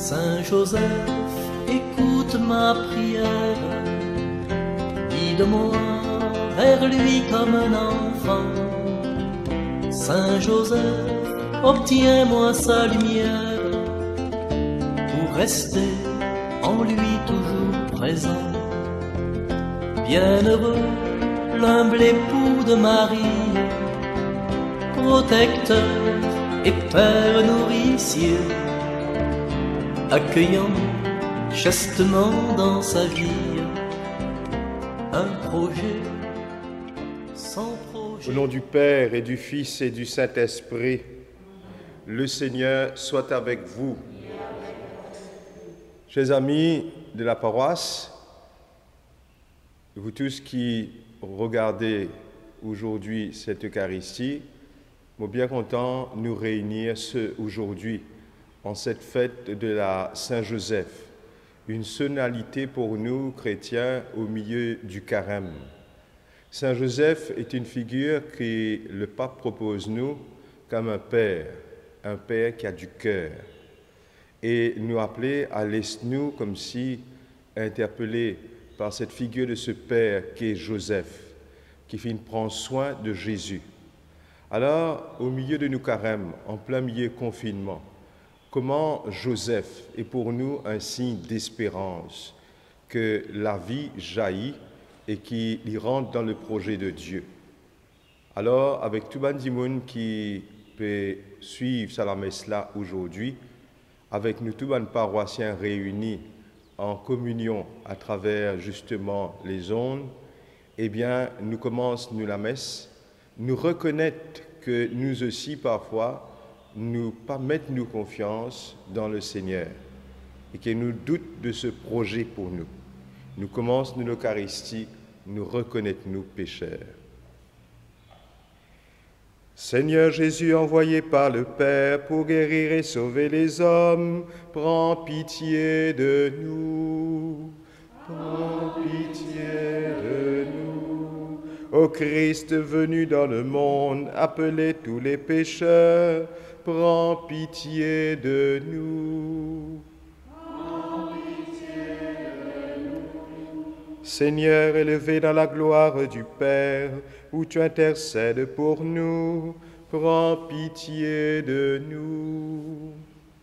Saint Joseph, écoute ma prière, guide-moi vers lui comme un enfant. Saint Joseph, obtiens-moi sa lumière, pour rester en lui toujours présent. Bienheureux, l'humble époux de Marie, protecteur et père nourricier, accueillant chastement dans sa vie un projet sans projet. Au nom du Père et du Fils et du Saint-Esprit, le Seigneur soit avec vous. Chers amis de la paroisse, vous tous qui regardez aujourd'hui cette Eucharistie, nous sommes bien contents de nous réunir aujourd'hui en cette fête de la Saint-Joseph, une sonalité pour nous, chrétiens, au milieu du carême. Saint-Joseph est une figure que le pape propose nous comme un père qui a du cœur, et nous appeler à laisser-nous comme si interpellés par cette figure de ce père qui est Joseph, qui prend soin de Jésus. Alors, au milieu de nos carêmes, en plein milieu confinement, comment Joseph est pour nous un signe d'espérance, que la vie jaillit et qu'il rentre dans le projet de Dieu. Alors, avec tout le monde qui peut suivre la messe là aujourd'hui, avec nous tous les paroissiens réunis en communion à travers justement les ondes, eh bien, nous commençons la messe, nous reconnaître que nous aussi parfois, nous pas mettre nos confiance dans le Seigneur et que nous doutons de ce projet pour nous. Nous commençons l'Eucharistie, nous reconnaître nous pécheurs. Seigneur Jésus, envoyé par le Père pour guérir et sauver les hommes, prends pitié de nous. Prends pitié de nous. Ô Christ venu dans le monde, appelez tous les pécheurs, prends pitié de nous. Prends pitié de nous. Seigneur, élevé dans la gloire du Père, où tu intercèdes pour nous, prends pitié de nous.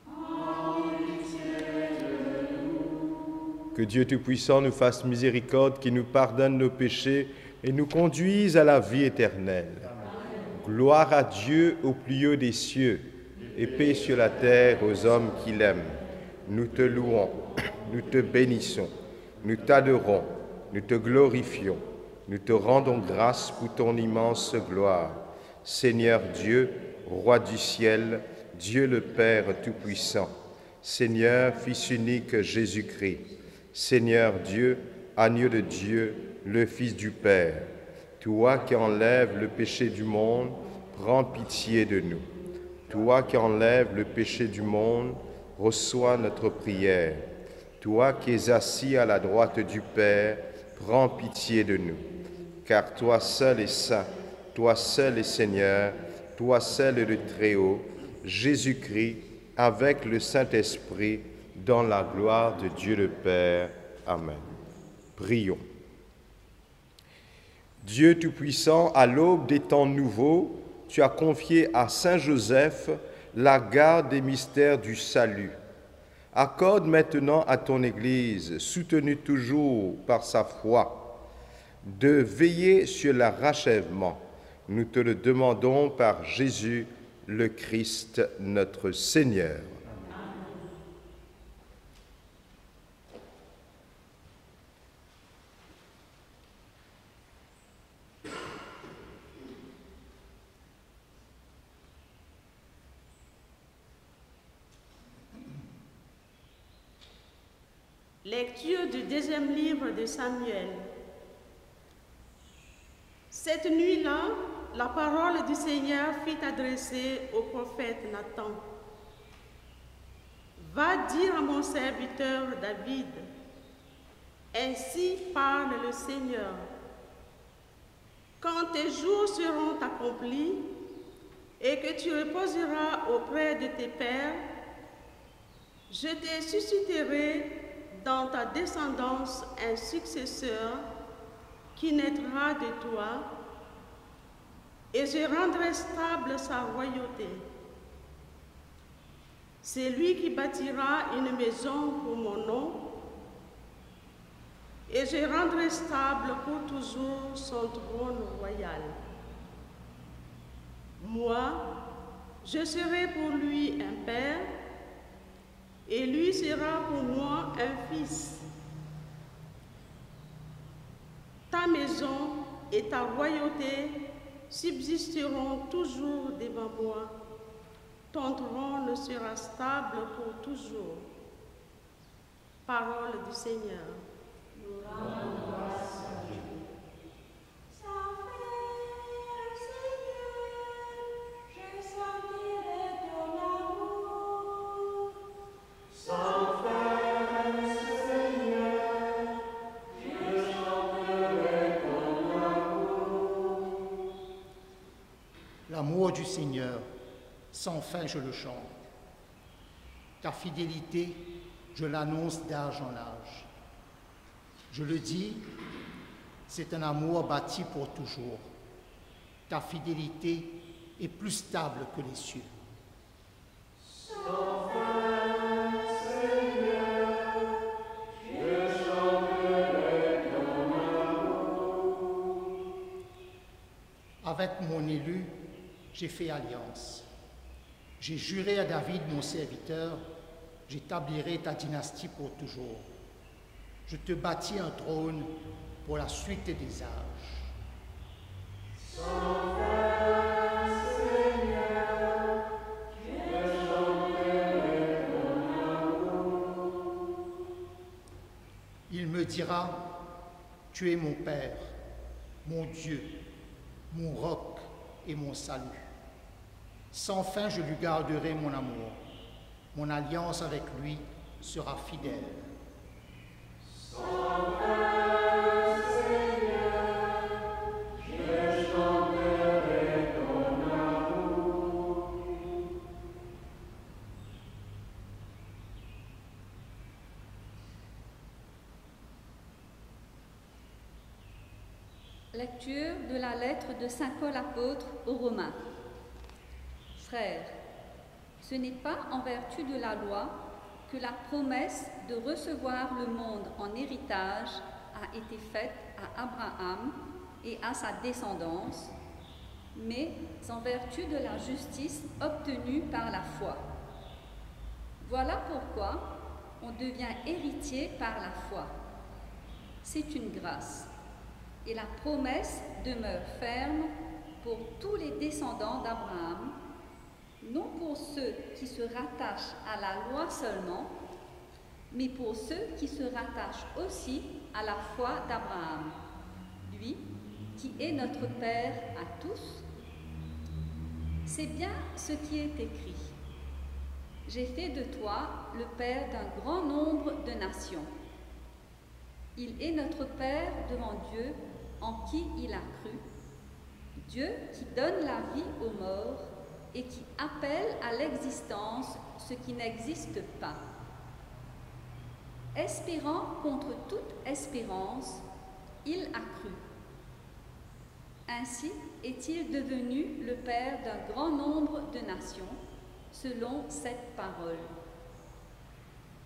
Prends pitié de nous. Que Dieu Tout-Puissant nous fasse miséricorde, qui nous pardonne nos péchés et nous conduise à la vie éternelle. Amen. Gloire à Dieu au plus haut des cieux, et paix sur la terre aux hommes qui l'aiment. Nous te louons, nous te bénissons, nous t'adorons, nous te glorifions, nous te rendons grâce pour ton immense gloire. Seigneur Dieu, Roi du ciel, Dieu le Père Tout-Puissant, Seigneur, Fils unique Jésus-Christ, Seigneur Dieu, Agneau de Dieu, le Fils du Père, toi qui enlèves le péché du monde, prends pitié de nous. Toi qui enlèves le péché du monde, reçois notre prière. Toi qui es assis à la droite du Père, prends pitié de nous. Car toi seul est saint, toi seul est Seigneur, toi seul est le Très-Haut, Jésus-Christ, avec le Saint-Esprit, dans la gloire de Dieu le Père. Amen. Prions. Dieu Tout-Puissant, à l'aube des temps nouveaux, tu as confié à Saint Joseph la garde des mystères du salut. Accorde maintenant à ton Église, soutenue toujours par sa foi, de veiller sur le rachèvement. Nous te le demandons par Jésus le Christ, notre Seigneur. Lecture du deuxième livre de Samuel. Cette nuit-là, la parole du Seigneur fut adressée au prophète Nathan. Va dire à mon serviteur David, ainsi parle le Seigneur. Quand tes jours seront accomplis et que tu reposeras auprès de tes pères, Je te susciterai dans ta descendance un successeur qui naîtra de toi, et je rendrai stable sa royauté. C'est lui qui bâtira une maison pour mon nom, et je rendrai stable pour toujours son trône royal. Moi, je serai pour lui un père, et lui sera pour moi un fils. Ta maison et ta royauté subsisteront toujours devant moi. Ton trône sera stable pour toujours. Parole du Seigneur. Nous rendons grâce à Dieu. L'amour du Seigneur, sans fin je le chante. Ta fidélité, je l'annonce d'âge en âge. Je le dis, c'est un amour bâti pour toujours. Ta fidélité est plus stable que les cieux. Sans fin, Seigneur, je chanterai ton amour. Avec mon élu, j'ai fait alliance. J'ai juré à David, mon serviteur, j'établirai ta dynastie pour toujours. Je te bâtis un trône pour la suite des âges. Sans fin, Seigneur, je chanterai ton amour. Il me dira, tu es mon Père, mon Dieu, mon roc et mon salut. Sans fin, je lui garderai mon amour. Mon alliance avec lui sera fidèle. Sans fin, Seigneur, je chanterai ton amour. Lecture de la lettre de saint Paul apôtre aux Romains. Frères, ce n'est pas en vertu de la loi que la promesse de recevoir le monde en héritage a été faite à Abraham et à sa descendance, mais en vertu de la justice obtenue par la foi. Voilà pourquoi on devient héritier par la foi. C'est une grâce, et la promesse demeure ferme pour tous les descendants d'Abraham, non pour ceux qui se rattachent à la loi seulement, mais pour ceux qui se rattachent aussi à la foi d'Abraham, lui qui est notre Père à tous. C'est bien ce qui est écrit. J'ai fait de toi le Père d'un grand nombre de nations. Il est notre Père devant Dieu en qui il a cru, Dieu qui donne la vie aux morts et qui appelle à l'existence ce qui n'existe pas. Espérant contre toute espérance, il a cru. Ainsi est-il devenu le Père d'un grand nombre de nations, selon cette parole.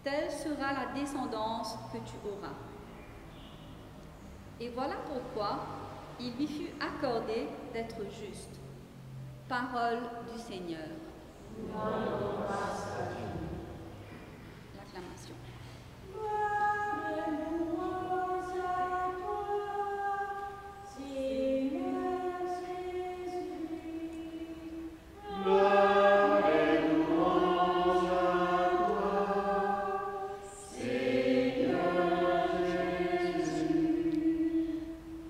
Telle sera la descendance que tu auras. Et voilà pourquoi il lui fut accordé d'être juste. Parole du Seigneur. L'acclamation.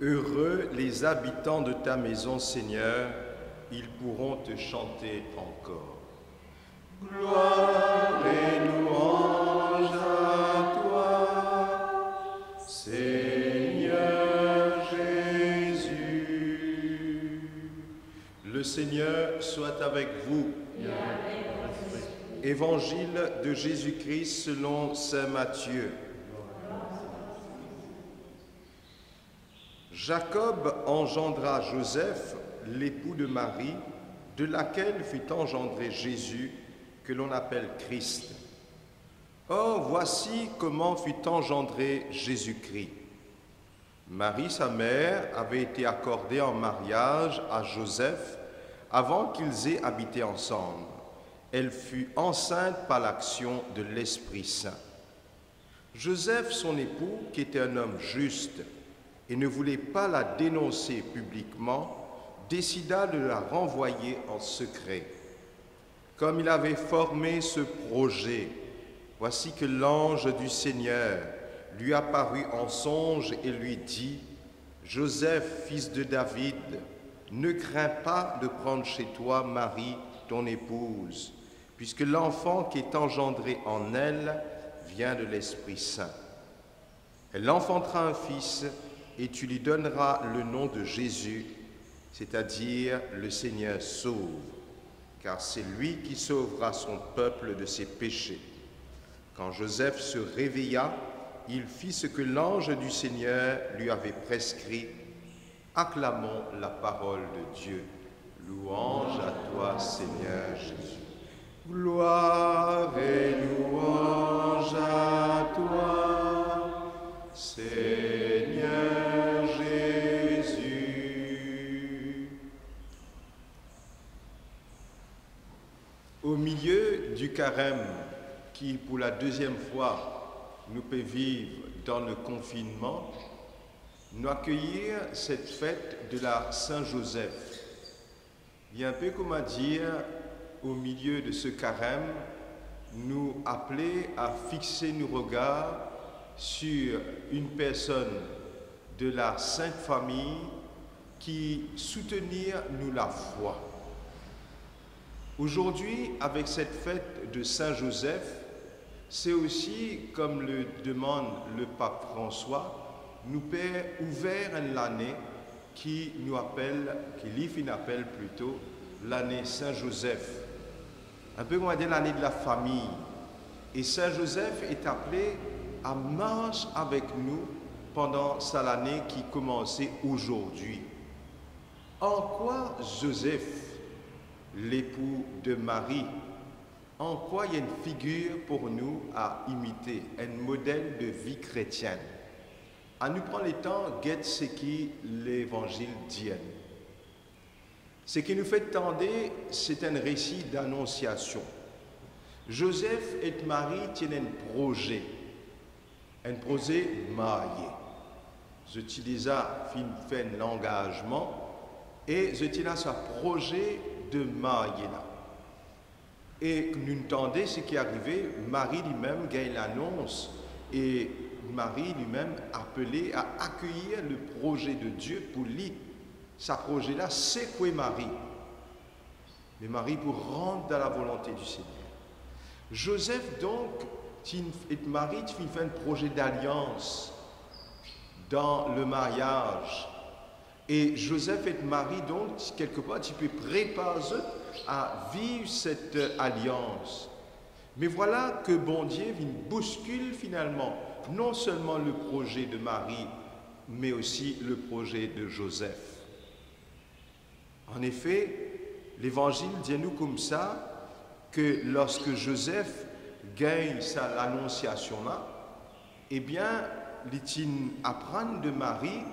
Heureux les habitants de ta maison, Seigneur, ils pourront te chanter encore. Gloire et louange à toi, Seigneur Jésus. Le Seigneur soit avec vous Évangile de Jésus-Christ selon saint Matthieu. Jacob engendra Joseph, l'époux de Marie, de laquelle fut engendré Jésus, que l'on appelle Christ. Or, voici comment fut engendré Jésus-Christ. Marie, sa mère, avait été accordée en mariage à Joseph avant qu'ils aient habité ensemble. Elle fut enceinte par l'action de l'Esprit Saint. Joseph, son époux, qui était un homme juste et ne voulait pas la dénoncer publiquement, décida de la renvoyer en secret. Comme il avait formé ce projet, voici que l'ange du Seigneur lui apparut en songe et lui dit : « Joseph, fils de David, ne crains pas de prendre chez toi Marie, ton épouse, puisque l'enfant qui est engendré en elle vient de l'Esprit Saint. Elle enfantera un fils et tu lui donneras le nom de Jésus, c'est-à-dire le Seigneur sauve, car c'est lui qui sauvera son peuple de ses péchés. » Quand Joseph se réveilla, il fit ce que l'ange du Seigneur lui avait prescrit. Acclamons la parole de Dieu. Louange à toi, Seigneur Jésus. Gloire et louange à toi, Seigneur Jésus. Au milieu du carême, qui pour la deuxième fois nous peut vivre dans le confinement, nous accueillir cette fête de la Saint-Joseph. Il y a un peu comme à dire, au milieu de ce carême, nous appeler à fixer nos regards sur une personne de la Sainte Famille qui soutenir nous la foi. Aujourd'hui, avec cette fête de Saint-Joseph, c'est aussi, comme le demande le pape François, nous père ouvert l'année qui nous appelle, qui l'IFIN appelle plutôt l'année Saint-Joseph. Un peu comme on dit l'année de la famille. Et Saint-Joseph est appelé à marcher avec nous pendant l'année qui commençait aujourd'hui. En quoi Joseph, l'époux de Marie, en quoi il y a une figure pour nous à imiter, un modèle de vie chrétienne. À nous prendre le temps, guette ce qui l'évangile dit. Ce qui nous fait tendre, c'est un récit d'annonciation. Joseph et Marie tiennent un projet marié. Je t'ai déjà fait un engagement et je t'ai là ce projet de marier là. Et nous entendons ce qui est arrivé, Marie lui-même gagne l'annonce et Marie lui-même appelée à accueillir le projet de Dieu pour lui. Ce projet-là, c'est quoi Marie? Mais Marie pour rentrer dans la volonté du Seigneur. Joseph donc et Marie fait un projet d'alliance dans le mariage. Et Joseph et Marie donc, quelque part, tu peux préparer à vivre cette alliance. Mais voilà que bon Dieu bouscule finalement non seulement le projet de Marie, mais aussi le projet de Joseph. En effet, l'Évangile dit nous comme ça que lorsque Joseph gagne l'annonciation là, eh bien, il apprend de Marie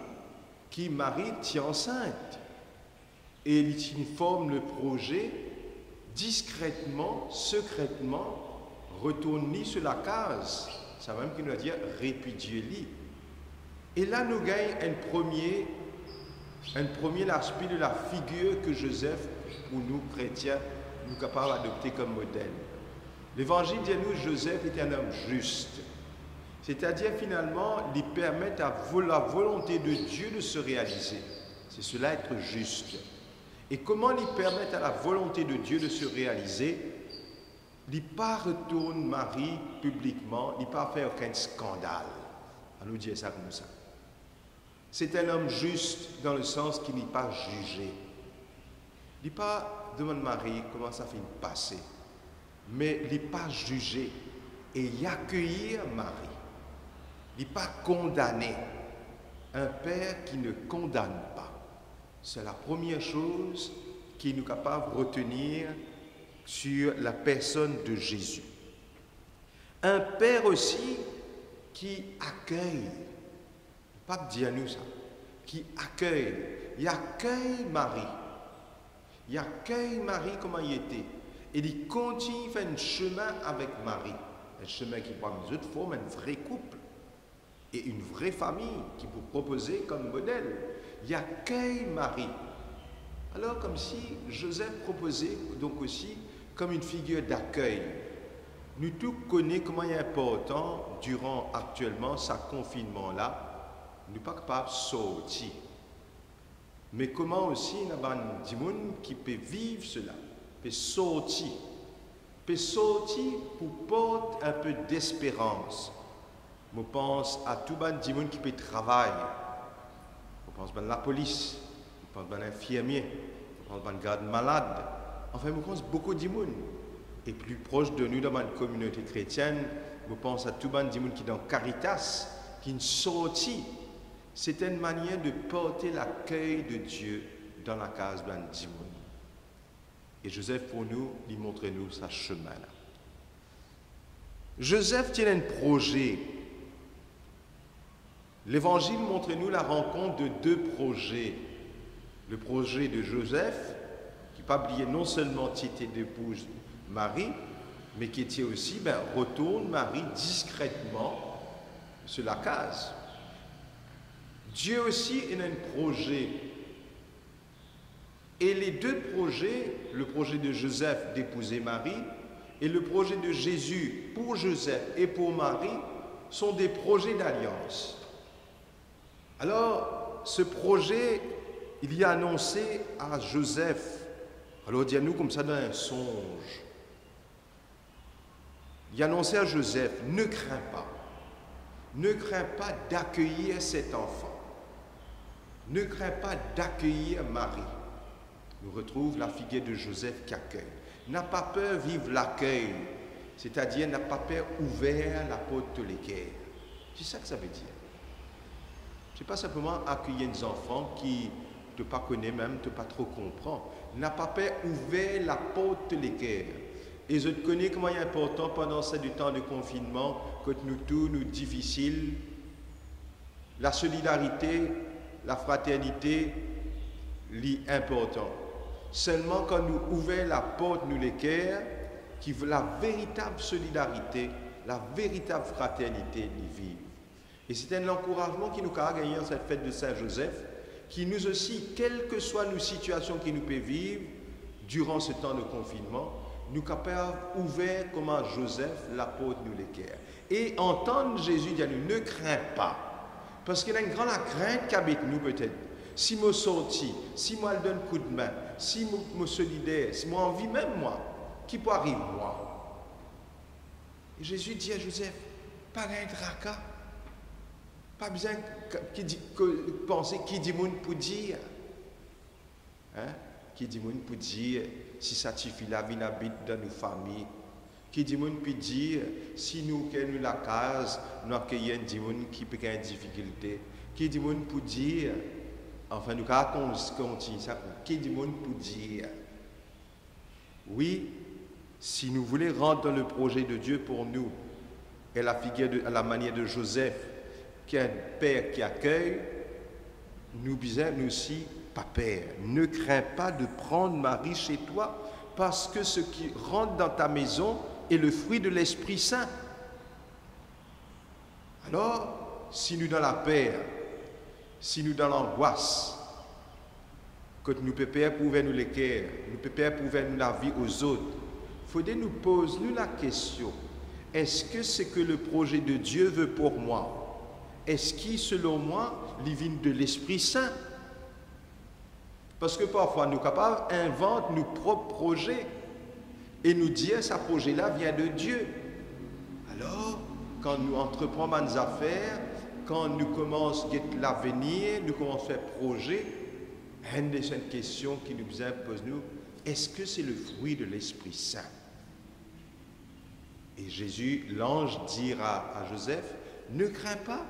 qui Marie tient enceinte. Et il forme le projet discrètement, secrètement, retourner sur la case. Ça même qui nous a dit répudier-lui. Et là, nous gagnons un premier aspect de la figure que Joseph, pour nous chrétiens, nous sommes capables d'adopter comme modèle. L'Évangile dit à nous Joseph est un homme juste. C'est-à-dire finalement, il permet à la volonté de Dieu de se réaliser. C'est cela être juste. Et comment il permet à la volonté de Dieu de se réaliser? Il ne pas retourne Marie publiquement, il ne pas faire aucun scandale. On nous dit ça comme ça. C'est un homme juste dans le sens qu'il n'est pas jugé. Il ne pas demande Marie comment ça fait passer. mais il n'est pas jugé et y accueillir Marie. Il n'est pas condamné. Un père qui ne condamne pas. C'est la première chose qui nous est capable de retenir sur la personne de Jésus. Un père aussi qui accueille, pas dire nous ça, qui accueille. Il accueille Marie. Il accueille Marie comme elle était. Et il continue à faire un chemin avec Marie. Un chemin qui prend une autre forme, un vrai couple. Et une vraie famille qui peut proposer comme modèle. Il accueille Marie. Alors comme si Joseph proposait donc aussi comme une figure d'accueil. Nous tous connaissons comment il est important durant actuellement ce confinement-là, nous ne sommes pas capables de sortir. Mais comment aussi il y a des gens qui peuvent vivre cela, peut sortir pour porter un peu d'espérance. Je pense à tout le monde qui peut travailler. Je pense à la police, je pense à l'infirmier, je pense à la garde malade. Enfin, je pense à beaucoup de monde. Et plus proche de nous dans la communauté chrétienne, je pense à tout le monde qui est dans Caritas, qui est sorti. C'est une manière de porter l'accueil de Dieu dans la case de Dimon. Et Joseph, pour nous, il montre-nous ce chemin-là. Joseph tient un projet. L'Évangile montre-nous la rencontre de deux projets. Le projet de Joseph, qui pas oublié non seulement était d'épouse Marie, mais qui était aussi, retourne Marie discrètement sur la case. Dieu aussi a un projet. Et les deux projets, le projet de Joseph d'épouser Marie et le projet de Jésus pour Joseph et pour Marie, sont des projets d'alliance. Alors, ce projet, il y a annoncé à Joseph. Alors, dis-nous comme ça dans un songe. Il a annoncé à Joseph, ne crains pas d'accueillir cet enfant. Ne crains pas d'accueillir Marie. Nous retrouvons la figure de Joseph qui accueille. N'a pas peur de vivre l'accueil, c'est-à-dire n'a pas peur ouvert la porte de l'équerre. C'est ça que ça veut dire. Ce n'est pas simplement accueillir des enfants qui ne pas connaissent même, ne pas trop comprendre. N'a pas peur ouvert la porte de l'équerre. Et je connais comment il est important pendant ce temps de confinement, que nous tous, nous difficiles, la solidarité, la fraternité, l'important. Seulement quand nous ouvrons la porte, nous l'équerre, qui veut la véritable solidarité, la véritable fraternité, les vivre. Et c'est un encouragement qui nous a gagné en cette fête de Saint-Joseph, qui nous aussi, quelles que soient nos situations qui nous peuvent vivre durant ce temps de confinement, nous capables ouvrir comme à Joseph la porte nous l'équerre. Et entendre Jésus dire ne crains pas. Parce qu'il y a une grande crainte qui habite nous peut-être. Si moi sorti, si moi je donne coup de main, si moi solidaire, si moi envie même moi, qui peut arriver moi? Et Jésus dit à Joseph, pas un tracas, pas besoin de penser qui dit monde pour dire. Hein? Qui dit monde pour dire si ça suffit la vie habite dans nos familles. Qui dit monde pour dire si nous avons la case, nous accueillons des gens qui ont des difficultés. Qui dit monde pour dire, enfin nous avons continué ça. Qui dit monde pour dire, oui, si nous voulons rentrer dans le projet de Dieu pour nous, et la figure à la manière de Joseph, qui est un père qui accueille, nous aussi, pas père, ne crains pas de prendre Marie chez toi, parce que ce qui rentre dans ta maison est le fruit de l'Esprit Saint. Alors, si nous dans la peur, si nous dans l'angoisse, que nous pépères pour nous l'équerre, nous pépères pour nous la vie aux autres, il faudrait nous poser la question, est-ce que c'est que le projet de Dieu veut pour moi? Est-ce qu'il, selon moi, vient de l'Esprit Saint? Parce que parfois, nous sommes capables d'inventer nos propres projets et nous dire que ce projet-là vient de Dieu. Alors, quand nous entreprenons des affaires, quand nous commençons à l'avenir, nous commençons à faire projet, une des questions qui nous impose, est-ce que c'est le fruit de l'Esprit Saint? Et Jésus, l'ange, dira à Joseph, ne crains pas,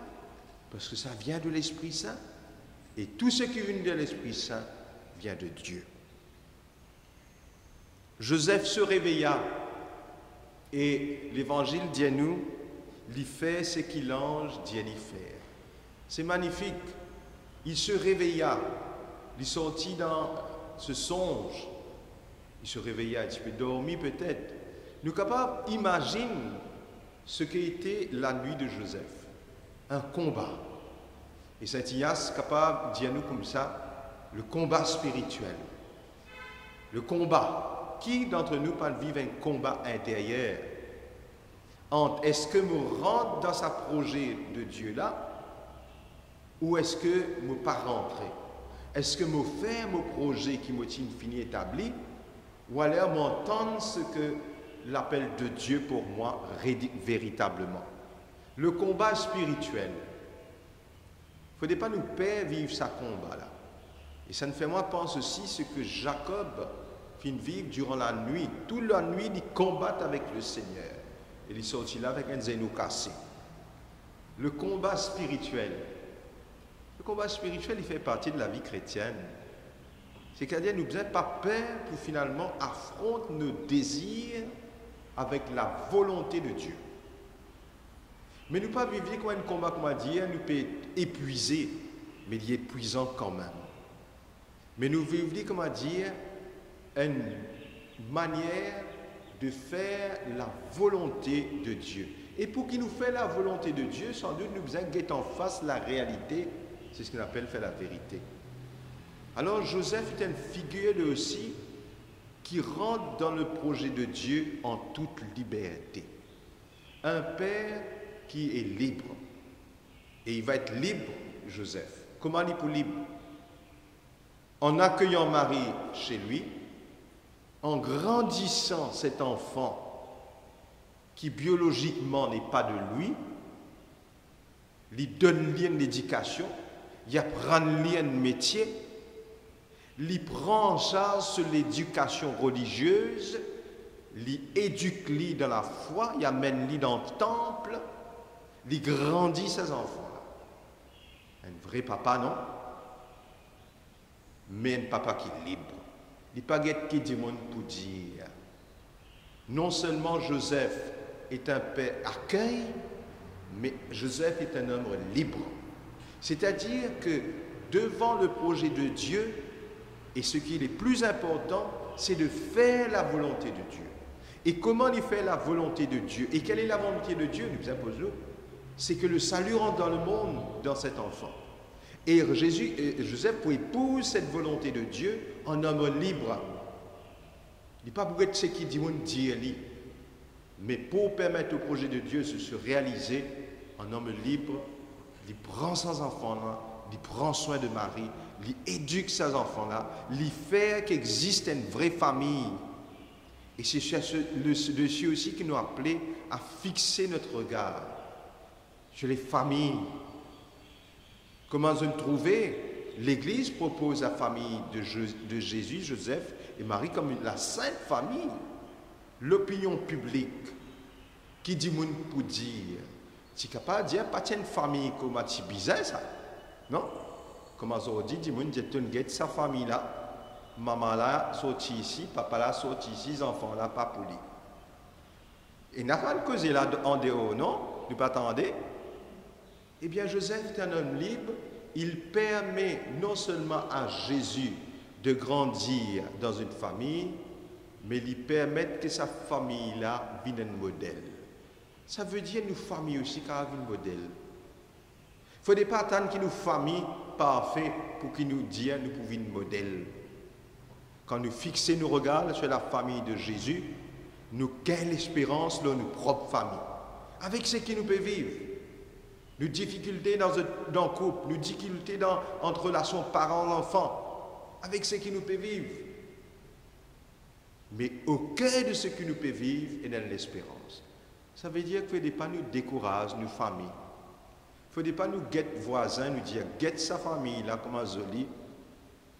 parce que ça vient de l'Esprit Saint. Et tout ce qui vient de l'Esprit Saint vient de Dieu. Joseph se réveilla et l'Évangile dit à nous, il fait ce qu'il l'ange dit à lui faire. C'est magnifique. Il se réveilla, il sortit dans ce songe. Il se réveilla un petit peu dormi peut-être. Nous sommes capables d'imaginer ce qu'était la nuit de Joseph. Un combat. Et Saint Ignace est capable de dire nous comme ça, le combat spirituel. Le combat. Qui d'entre nous peut vivre un combat intérieur entre est-ce que je rentre dans ce projet de Dieu là ou est-ce que je ne pas rentrer? Est-ce que je fais mon projet qui m'a fini établi ou alors m'entendre ce que l'appel de Dieu pour moi véritablement? Le combat spirituel. Il ne faudrait pas nous perdre vivre ce combat-là. Et ça me fait moi penser aussi ce que Jacob vivre durant la nuit. Toute la nuit, il combat avec le Seigneur. Et il est sorti là avec un zéno cassé. Le combat spirituel. Le combat spirituel, il fait partie de la vie chrétienne. C'est-à-dire, nous n'avons pas peur pour finalement affronter nos désirs avec la volonté de Dieu. Mais nous ne pas vivre comme un combat, comme on dit, nous peut être épuisé, mais il est épuisant quand même. Mais nous vivons, comme on dit, une manière de faire la volonté de Dieu. Et pour qu'il nous fasse la volonté de Dieu, sans doute nous devons guetter en face la réalité. C'est ce qu'on appelle faire la vérité. Alors Joseph est une figure lui aussi qui rentre dans le projet de Dieu en toute liberté. Un père qui est libre. Et il va être libre, Joseph. Comment il est libre? En accueillant Marie chez lui, en grandissant cet enfant qui biologiquement n'est pas de lui, lui donne une éducation, il apprend un métier, lui prend en charge sur l'éducation religieuse, lui éduque lui dans la foi, il amène lui dans le temple, lui grandit ses enfants. Un vrai papa, non? Mais un papa qui est libre. Il n'y a pas qui dit monde pour dire. Non seulement Joseph est un père accueil, mais Joseph est un homme libre. C'est-à-dire que devant le projet de Dieu, et ce qui est le plus important, c'est de faire la volonté de Dieu. Et comment il fait la volonté de Dieu? Et quelle est la volonté de Dieu? Nous imposons. C'est que le salut rentre dans le monde, dans cet enfant. Et Joseph pour épouser cette volonté de Dieu en homme libre. Il n'est pas pour être ce qu'il dit, dire lui. Mais pour permettre au projet de Dieu de se réaliser en homme libre, il prend ses enfants-là, il prend soin de Marie, il éduque ses enfants-là, il fait qu'existe une vraie famille. Et c'est dessus aussi qui nous a appelé à fixer notre regard sur les familles. Comment se trouver? L'Église propose la famille de Jésus, Joseph et Marie comme la sainte famille. L'opinion publique qui dit moun pour dire, c'est capable de dire pas une famille comme c'est bizarre ça, non? Comment on dit moun dit tu sa famille là, maman là sorti ici, papa là sorti ici, les enfants là pas pour lui. Et n'a pas de cause là en dehors, non? Nous pas attendez. Eh bien, Joseph est un homme libre. Il permet non seulement à Jésus de grandir dans une famille, mais il permet que sa famille-là vienne un modèle. Ça veut dire une famille aussi qui a un modèle. Il ne faudrait pas attendre qu'une famille parfaite pour qu'il nous dise nous pouvons un modèle. Quand nous fixons nos regards sur la famille de Jésus, nous gagnons l'espérance dans nos propres familles, avec ce qui nous peut vivre. Nos difficultés dans le couple, nos difficultés entre relations parents-enfants, avec ce qui nous peut vivre. Mais au cœur de ce qui nous peut vivre, il y a l'espérance. Ça veut dire qu'il ne faut pas nous décourager, nos familles. Il ne faut pas nous guetter voisins, nous dire guette sa famille là, comment joli.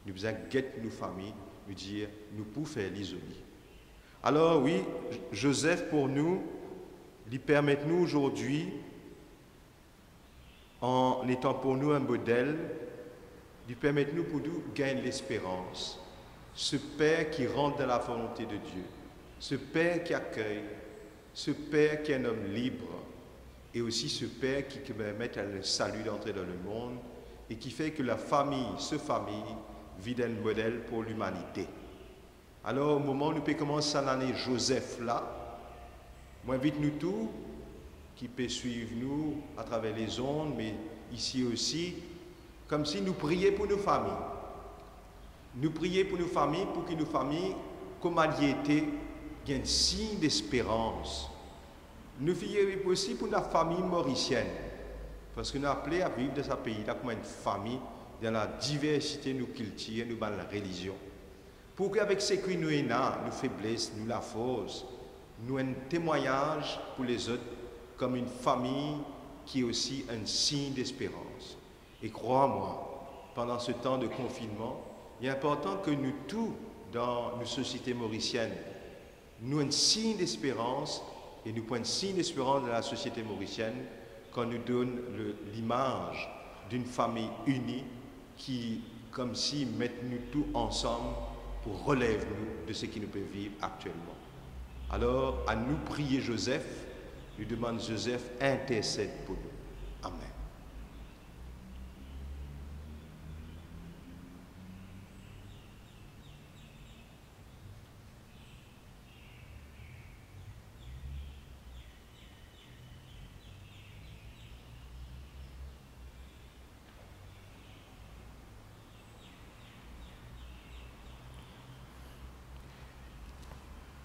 Nous devons guetter nos familles, nous dire nous pouvons faire l'isoler. Alors oui, Joseph pour nous permette-nous aujourd'hui, en étant pour nous un modèle, permette-nous pour nous gagner l'espérance. Ce Père qui rentre dans la volonté de Dieu, ce Père qui accueille, ce Père qui est un homme libre, et aussi ce Père qui permet le salut d'entrer dans le monde et qui fait que la famille, cette famille, vit d'un modèle pour l'humanité. Alors, au moment où nous pouvons commencer l'année Joseph là, moi invite nous tous, qui peut suivre nous à travers les ondes, mais ici aussi, comme si nous prions pour nos familles. Nous prions pour nos familles, pour que nos familles, comme aliétés, aient un signe d'espérance. Nous prions aussi pour la famille mauricienne, parce que nous sommes appelés à vivre dans ce pays-là comme une famille, dans la diversité, nous culture, nous dans la religion. Pour qu'avec ce que nous avons, nos faiblesses, nous la force, nous un témoignage pour les autres, comme une famille qui est aussi un signe d'espérance. Et crois-moi, pendant ce temps de confinement, il est important que nous tous, dans nos sociétés mauriciennes, nous un signe d'espérance, et nous prenons un signe d'espérance de la société mauricienne quand nous donne l'image d'une famille unie qui, comme si, mettent nous tous ensemble pour relever nous de ce qui nous peut vivre actuellement. Alors, à nous prier Joseph, lui demande Joseph, intercède pour nous. Amen.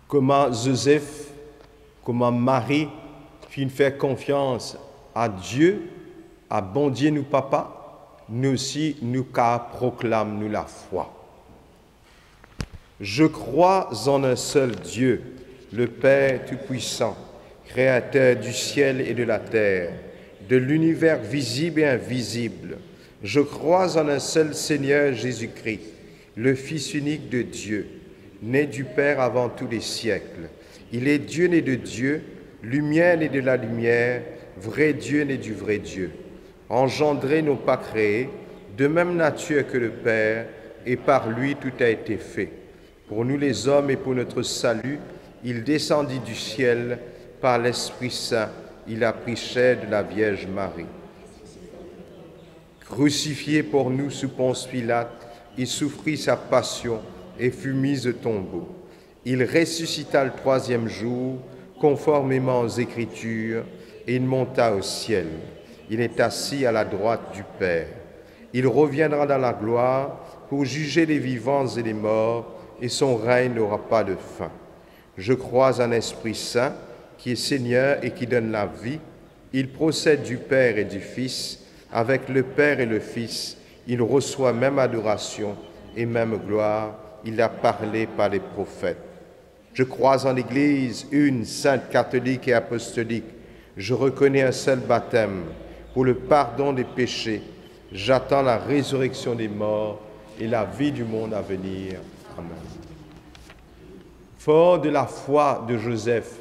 Comment Joseph, comment Marie fit faire confiance à Dieu, à bon Dieu nous papa, nous aussi nous proclamons nous la foi. Je crois en un seul Dieu, le Père Tout-Puissant, Créateur du ciel et de la terre, de l'univers visible et invisible. Je crois en un seul Seigneur Jésus-Christ, le Fils unique de Dieu, né du Père avant tous les siècles. Il est Dieu né de Dieu, lumière né de la lumière, vrai Dieu né du vrai Dieu. Engendré, non pas créé, de même nature que le Père, et par lui tout a été fait. Pour nous les hommes et pour notre salut, il descendit du ciel par l'Esprit Saint, il a pris chair de la Vierge Marie. Crucifié pour nous sous Ponce Pilate, il souffrit sa passion et fut mis au tombeau. Il ressuscita le troisième jour, conformément aux Écritures, et il monta au ciel. Il est assis à la droite du Père. Il reviendra dans la gloire pour juger les vivants et les morts, et son règne n'aura pas de fin. Je crois en Esprit Saint, qui est Seigneur et qui donne la vie. Il procède du Père et du Fils. Avec le Père et le Fils, il reçoit même adoration et même gloire. Il a parlé par les prophètes. Je crois en l'Église, une, sainte, catholique et apostolique. Je reconnais un seul baptême pour le pardon des péchés. J'attends la résurrection des morts et la vie du monde à venir. Amen. Fort de la foi de Joseph,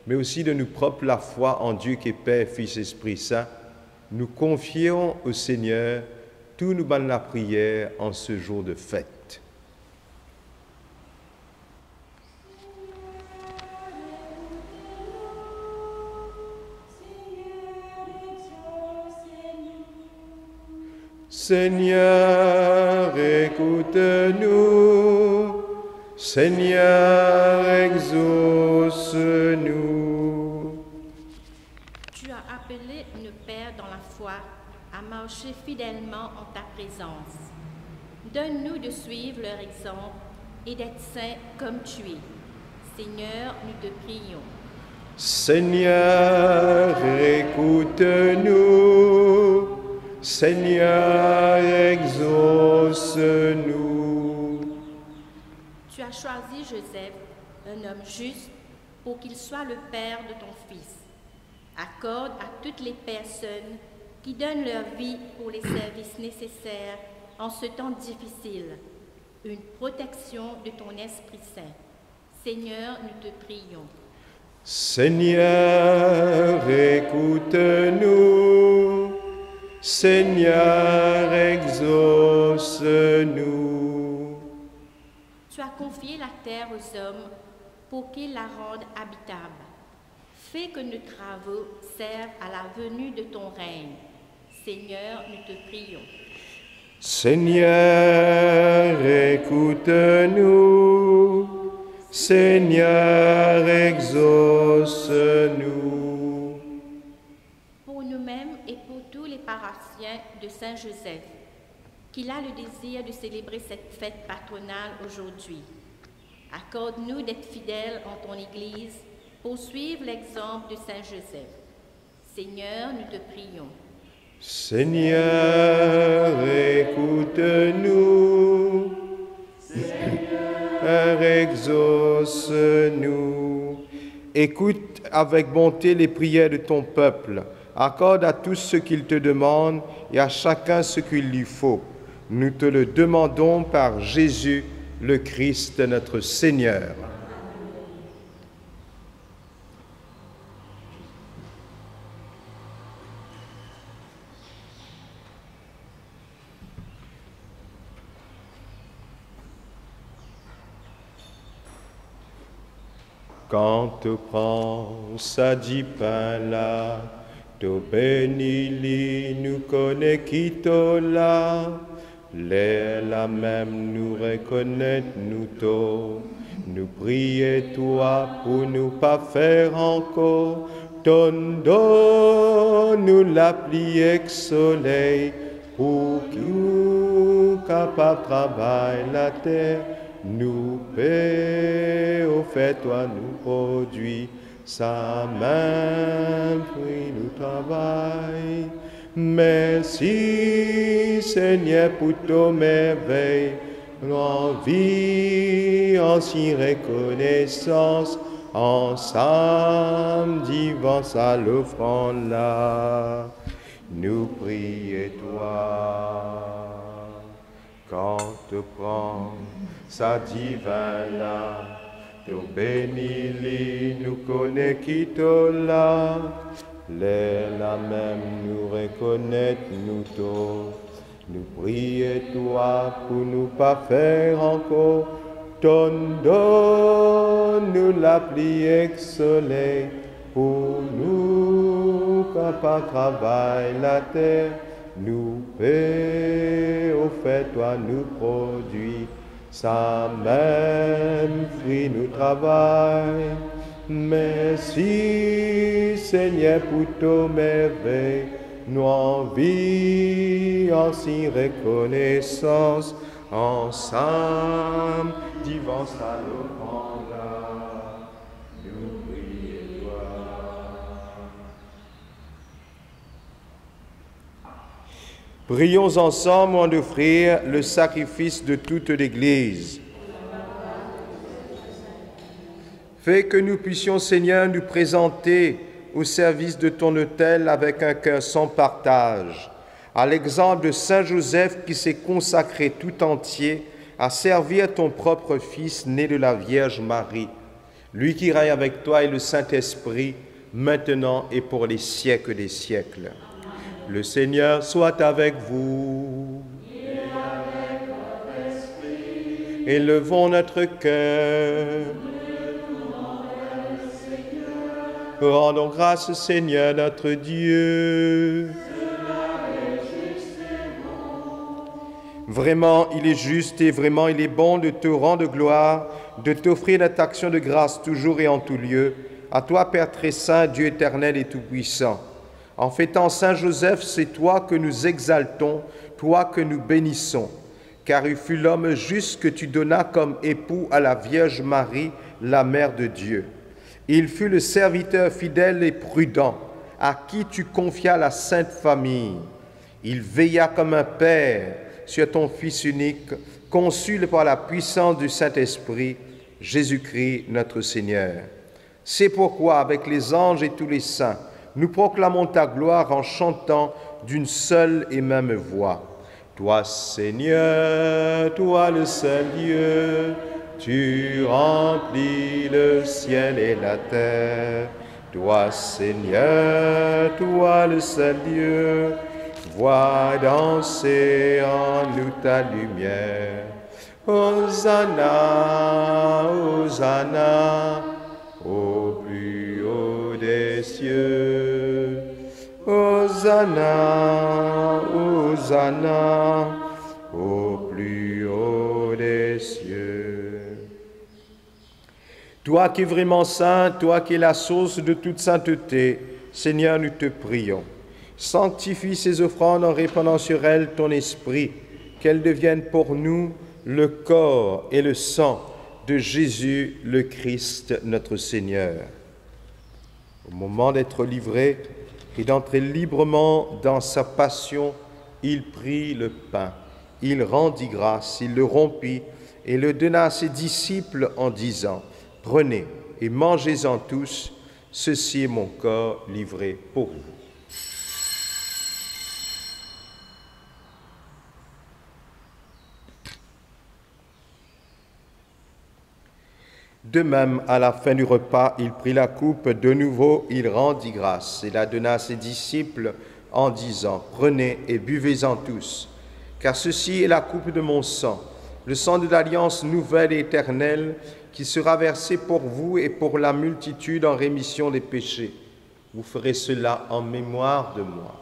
mais aussi de nous propres la foi en Dieu qui est Père, Fils, Esprit Saint, nous confions au Seigneur tout nous banne la prière en ce jour de fête. Seigneur, écoute-nous. Seigneur, exauce-nous. Tu as appelé nos pères dans la foi à marcher fidèlement en ta présence. Donne-nous de suivre leur exemple et d'être saints comme tu es. Seigneur, nous te prions. Seigneur, écoute-nous. Seigneur, exauce-nous. Tu as choisi Joseph, un homme juste, pour qu'il soit le père de ton fils. Accorde à toutes les personnes qui donnent leur vie pour les services nécessaires en ce temps difficile une protection de ton Esprit Saint. Seigneur, nous te prions. Seigneur, écoute-nous. Seigneur, exauce-nous. Tu as confié la terre aux hommes pour qu'ils la rendent habitable. Fais que nos travaux servent à la venue de ton règne. Seigneur, nous te prions. Seigneur, écoute-nous. Seigneur, exauce-nous. Pour nous-mêmes et pour tous les paroissiens de Saint-Joseph, qu'il a le désir de célébrer cette fête patronale aujourd'hui. Accorde-nous d'être fidèles en ton Église pour suivre l'exemple de Saint-Joseph. Seigneur, nous te prions. Seigneur, écoute-nous. Seigneur, exauce-nous. Écoute avec bonté les prières de ton peuple. Accorde à tous ce qu'il te demande et à chacun ce qu'il lui faut. Nous te le demandons par Jésus, le Christ, notre Seigneur. Quand tu prends ça dit pain là, tu bénis nous connaît qui t'o là, les la même nous reconnaître nous t'o, nous prier toi pour nous pas faire encore, donne nous la plier soleil, pour nous capable travailler la terre. Nous paix, au fait, toi nous produis, sa main fruit nous travaille. Merci Seigneur pour ton merveille, en vie, en si reconnaissance, ensemble divin à l'offrande là. Nous prions toi, quand te prends sa divin là, te bénis, nous connaît qui te là, les la même nous reconnaître nous tôt, nous prier toi pour nous pas faire encore, donne nous la plier soleil, pour nous capable travailler la terre, nous paix, au fait toi nous produis, sa même fruit nous travaille. Merci Seigneur pour ton merveille, nous en vie, en si reconnaissance, ensemble, divin à l'offrande là, nous prions toi. Prions ensemble en offrir le sacrifice de toute l'Église. Fais que nous puissions, Seigneur, nous présenter au service de ton autel avec un cœur sans partage, à l'exemple de Saint Joseph qui s'est consacré tout entier à servir ton propre Fils né de la Vierge Marie, lui qui règne avec toi et le Saint-Esprit, maintenant et pour les siècles des siècles. Le Seigneur soit avec vous. Et avec votre esprit. Élevons notre cœur. Rendons grâce au Seigneur notre Dieu. Vraiment, il est juste et vraiment, il est bon de te rendre gloire, de t'offrir notre action de grâce toujours et en tout lieu. À toi, Père très saint, Dieu éternel et tout-puissant. En fêtant Saint Joseph, c'est toi que nous exaltons, toi que nous bénissons. Car il fut l'homme juste que tu donnas comme époux à la Vierge Marie, la Mère de Dieu. Il fut le serviteur fidèle et prudent, à qui tu confias la Sainte Famille. Il veilla comme un Père sur ton Fils unique, conçu par la puissance du Saint-Esprit, Jésus-Christ notre Seigneur. C'est pourquoi, avec les anges et tous les saints, nous proclamons ta gloire en chantant d'une seule et même voix. Toi, Seigneur, toi le seul Dieu, tu remplis le ciel et la terre. Toi, Seigneur, toi le seul Dieu, vois danser en nous ta lumière. Hosanna, Hosanna, au plus haut des cieux. Hosanna, Hosanna, au plus haut des cieux. Toi qui es vraiment saint, toi qui es la source de toute sainteté, Seigneur, nous te prions. Sanctifie ces offrandes en répandant sur elles ton esprit, qu'elles deviennent pour nous le corps et le sang de Jésus le Christ, notre Seigneur. Au moment d'être livré et d'entrer librement dans sa passion, il prit le pain, il rendit grâce, il le rompit et le donna à ses disciples en disant: « Prenez et mangez-en tous, ceci est mon corps livré pour vous. » De même, à la fin du repas, il prit la coupe, de nouveau il rendit grâce et la donna à ses disciples en disant: « Prenez et buvez-en tous, car ceci est la coupe de mon sang, le sang de l'alliance nouvelle et éternelle, qui sera versé pour vous et pour la multitude en rémission des péchés. Vous ferez cela en mémoire de moi. »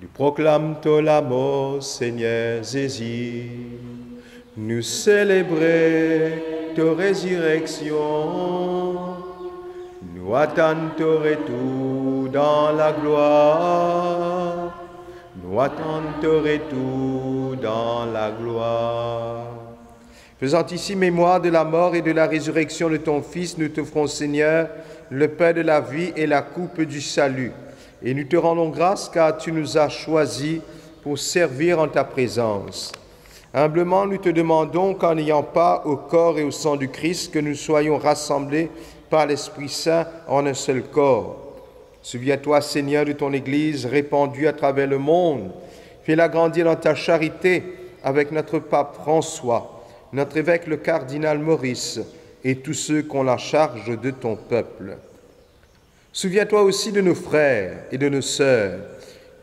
Nous proclame-t-on la mort, Seigneur Jésus. Nous célébrons ta résurrection. Nous attendons ton retour dans la gloire. Nous attendons ton retour dans la gloire. Faisant ici mémoire de la mort et de la résurrection de ton Fils, nous t'offrons, Seigneur, le pain de la vie et la coupe du salut. Et nous te rendons grâce car tu nous as choisis pour servir en ta présence. Humblement, nous te demandons qu'en n'ayant pas au corps et au sang du Christ, que nous soyons rassemblés par l'Esprit Saint en un seul corps. Souviens-toi, Seigneur, de ton Église répandue à travers le monde. Fais-la grandir dans ta charité avec notre pape François, notre évêque le cardinal Maurice et tous ceux qu'on la charge de ton peuple. Souviens-toi aussi de nos frères et de nos sœurs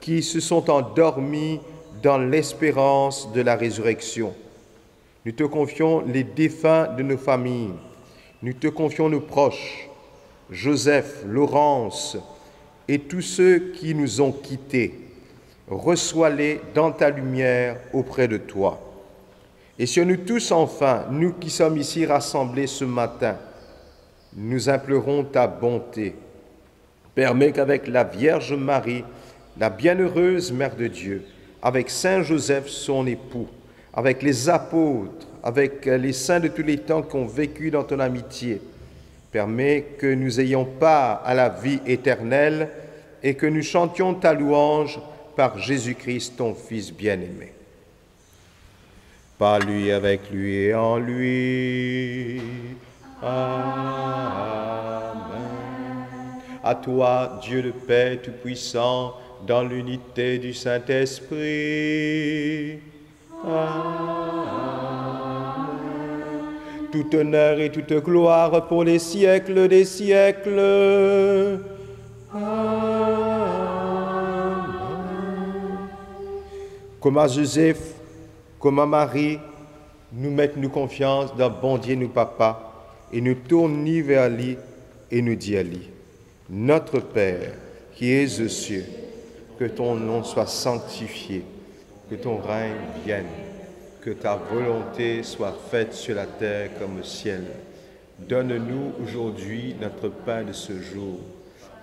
qui se sont endormis dans l'espérance de la résurrection. Nous te confions les défunts de nos familles. Nous te confions nos proches, Joseph, Laurence et tous ceux qui nous ont quittés. Reçois-les dans ta lumière auprès de toi. Et sur nous tous enfin, nous qui sommes ici rassemblés ce matin, nous implorons ta bonté. Permets qu'avec la Vierge Marie, la bienheureuse Mère de Dieu, avec Saint Joseph, son époux, avec les apôtres, avec les saints de tous les temps qui ont vécu dans ton amitié, permets que nous ayons part à la vie éternelle et que nous chantions ta louange par Jésus-Christ, ton Fils bien-aimé. Par lui, avec lui et en lui. Amen. À toi, Dieu le Père Tout-Puissant, dans l'unité du Saint-Esprit. Amen. Tout honneur et toute gloire pour les siècles des siècles. Amen. Comme à Joseph, comme à Marie, nous mettons confiance dans bon Dieu, nous papa, et nous tournons vers lui et nous disons à lui: Notre Père, qui es aux cieux, que ton nom soit sanctifié, que ton règne vienne, que ta volonté soit faite sur la terre comme au ciel. Donne-nous aujourd'hui notre pain de ce jour.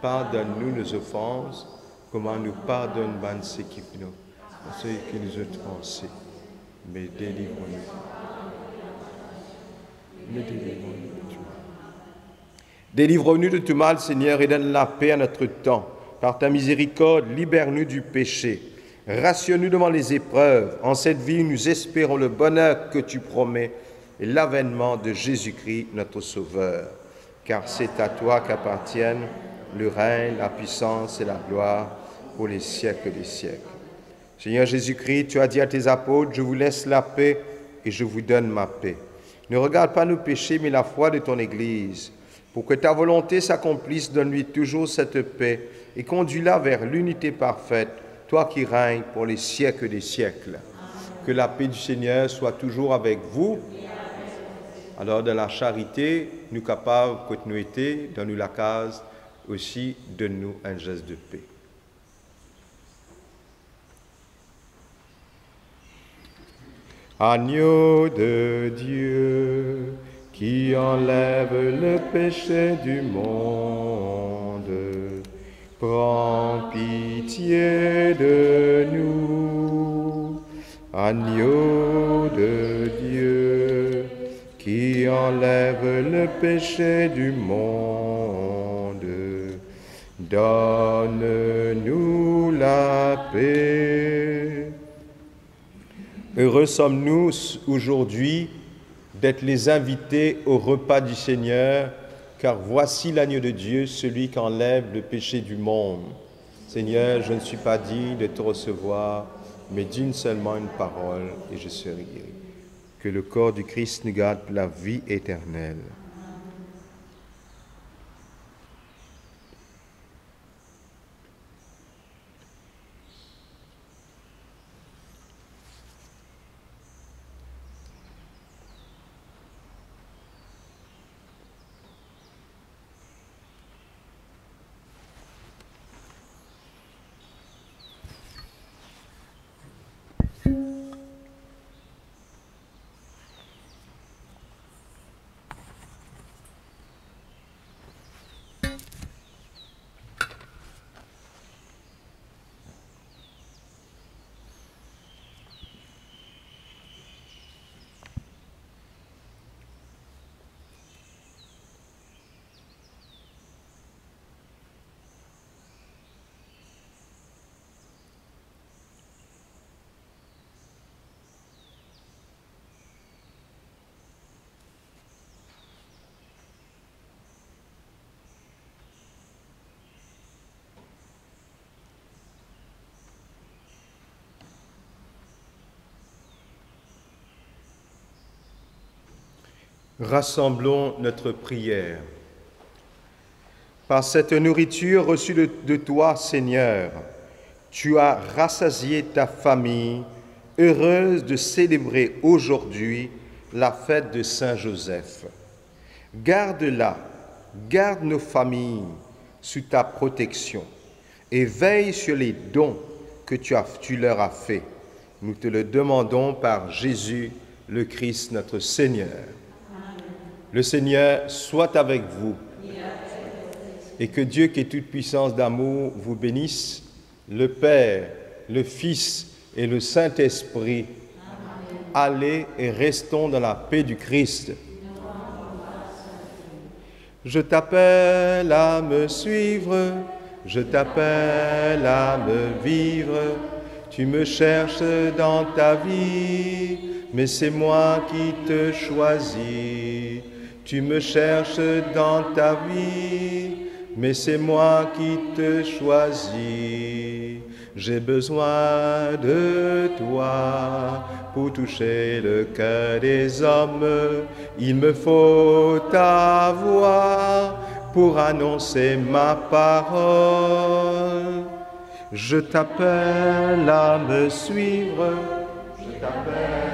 Pardonne-nous nos offenses, comme nous pardonnons ceux qui nous ont offensés. Mais délivre-nous. Délivre-nous de tout mal, Seigneur, et donne la paix à notre temps. Par ta miséricorde, libère-nous du péché. Rassure-nous devant les épreuves. En cette vie, nous espérons le bonheur que tu promets et l'avènement de Jésus-Christ, notre Sauveur. Car c'est à toi qu'appartiennent le règne, la puissance et la gloire pour les siècles des siècles. Seigneur Jésus-Christ, tu as dit à tes apôtres, je vous laisse la paix et je vous donne ma paix. Ne regarde pas nos péchés, mais la foi de ton Église. Pour que ta volonté s'accomplisse, donne-lui toujours cette paix et conduis-la vers l'unité parfaite, toi qui règnes pour les siècles des siècles. Que la paix du Seigneur soit toujours avec vous. Alors, dans la charité, nous capables, que nous étions, donne-nous la case, aussi donne-nous un geste de paix. Agneau de Dieu, qui enlève le péché du monde, prends pitié de nous. Agneau de Dieu, qui enlève le péché du monde, donne-nous la paix. Heureux sommes-nous aujourd'hui d'être les invités au repas du Seigneur, car voici l'agneau de Dieu, celui qui enlève le péché du monde. Seigneur, je ne suis pas digne de te recevoir, mais d'une seulement une parole, et je serai guéri. Que le corps du Christ nous garde pour la vie éternelle. Rassemblons notre prière. Par cette nourriture reçue de toi, Seigneur, tu as rassasié ta famille, heureuse de célébrer aujourd'hui la fête de Saint Joseph. Garde-la, garde nos familles sous ta protection et veille sur les dons que tu leur as faits. Nous te le demandons par Jésus, le Christ, notre Seigneur. Le Seigneur soit avec vous et que Dieu qui est toute puissance d'amour vous bénisse, le Père, le Fils et le Saint-Esprit. Allez et restons dans la paix du Christ. Je t'appelle à me suivre, je t'appelle à me vivre. Tu me cherches dans ta vie, mais c'est moi qui te choisis. Tu me cherches dans ta vie, mais c'est moi qui te choisis. J'ai besoin de toi pour toucher le cœur des hommes. Il me faut ta voix pour annoncer ma parole. Je t'appelle à me suivre, je t'appelle